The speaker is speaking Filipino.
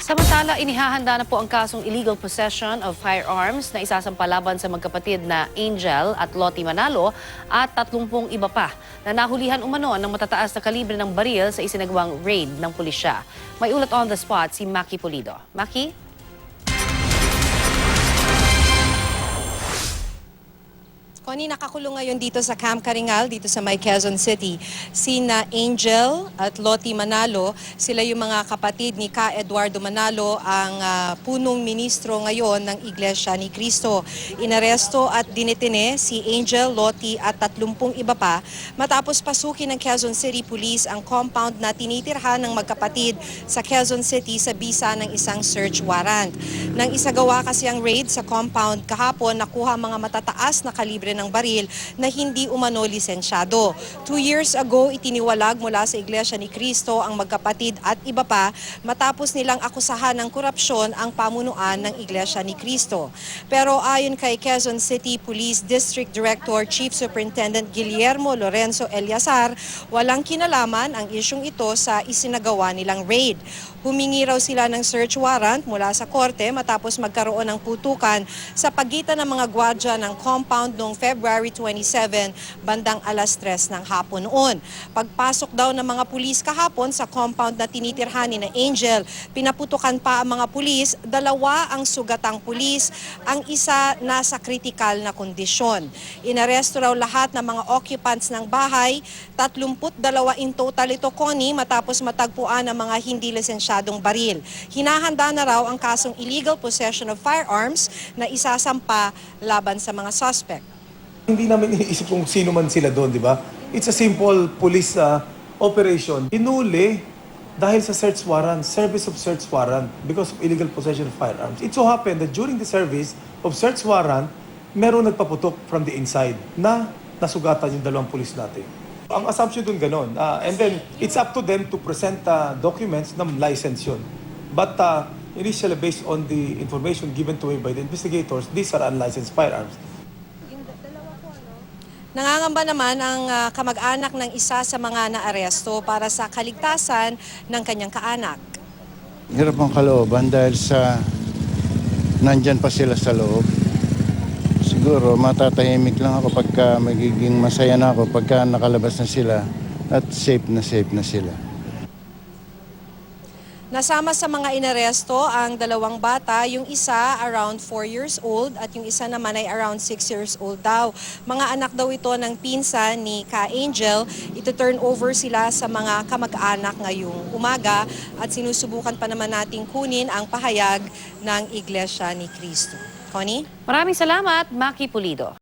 Samantala, inihahanda na po ang kasong illegal possession of firearms na isasampalaban sa magkapatid na Angel at Lottie Manalo at 30 iba pa na nahulihan umano ng matataas na kalibre ng baril sa isinagawang raid ng pulisya. May ulat on the spot si Maki Pulido. Maki? Connie, nakakulong ngayon dito sa Camp Karingal, dito sa May Quezon City. Sina Angel at Lottie Manalo, sila yung mga kapatid ni Ka Eduardo Manalo, ang punong ministro ngayon ng Iglesia ni Cristo. Inaresto at dinetene si Angel, Lottie at 30 iba pa matapos pasukin ng Quezon City Police ang compound na tinitirhan ng magkapatid sa Quezon City sa bisa ng isang search warrant. Nang isagawa kasi ang raid sa compound kahapon, nakuha mga matataas na kalibre ng baril na hindi umano lisensyado. 2 years ago, itiniwalag mula sa Iglesia ni Cristo ang magkapatid at iba pa matapos nilang akusahan ng korupsyon ang pamunuan ng Iglesia ni Cristo. Pero ayon kay Quezon City Police District Director Chief Superintendent Guillermo Lorenzo Eliazar, walang kinalaman ang isyong ito sa isinagawa nilang raid. Humingi raw sila ng search warrant mula sa korte matapos magkaroon ng putukan sa pagitan ng mga gwardya ng compound noong February 27, bandang alas 3 ng hapon noon. Pagpasok daw ng mga pulis kahapon sa compound na tinitirhan ni Angel, pinaputukan pa ang mga pulis, 2 ang sugatang pulis, ang isa nasa kritikal na kondisyon. Inaresto raw lahat ng mga occupants ng bahay, 32 in total ito, Connie, matapos matagpuan ang mga hindi lisensyadong baril. Hinahanda na raw ang kasong illegal possession of firearms na isasampa laban sa mga suspect. Hindi namin iniisip kung sino man sila doon, di ba? It's a simple police operation. Inuli dahil sa search warrant, service of search warrant because of illegal possession of firearms. It so happened that during the service of search warrant, meron nagpaputok from the inside na nasugatan yung 2 pulis natin. Ang assumption doon ganon. And then, it's up to them to present documents na license yun. But initially, based on the information given to me by the investigators, these are unlicensed firearms. Nangangamba naman ang kamag-anak ng isa sa mga naaresto para sa kaligtasan ng kanyang kaanak. Hirap ang kalooban dahil sa nandyan pa sila sa loob. Siguro matatahimik lang ako pagka magiging masaya na ako pagka nakalabas na sila at safe na sila. Nasama sa mga inaresto ang 2 bata, yung isa around 4 years old at yung isa naman ay around 6 years old daw. Mga anak daw ito ng pinsan ni Ka Angel. Ito-turn over sila sa mga kamag-anak ngayong umaga at sinusubukan pa naman nating kunin ang pahayag ng Iglesia ni Cristo. Connie? Maraming salamat, Maki Pulido.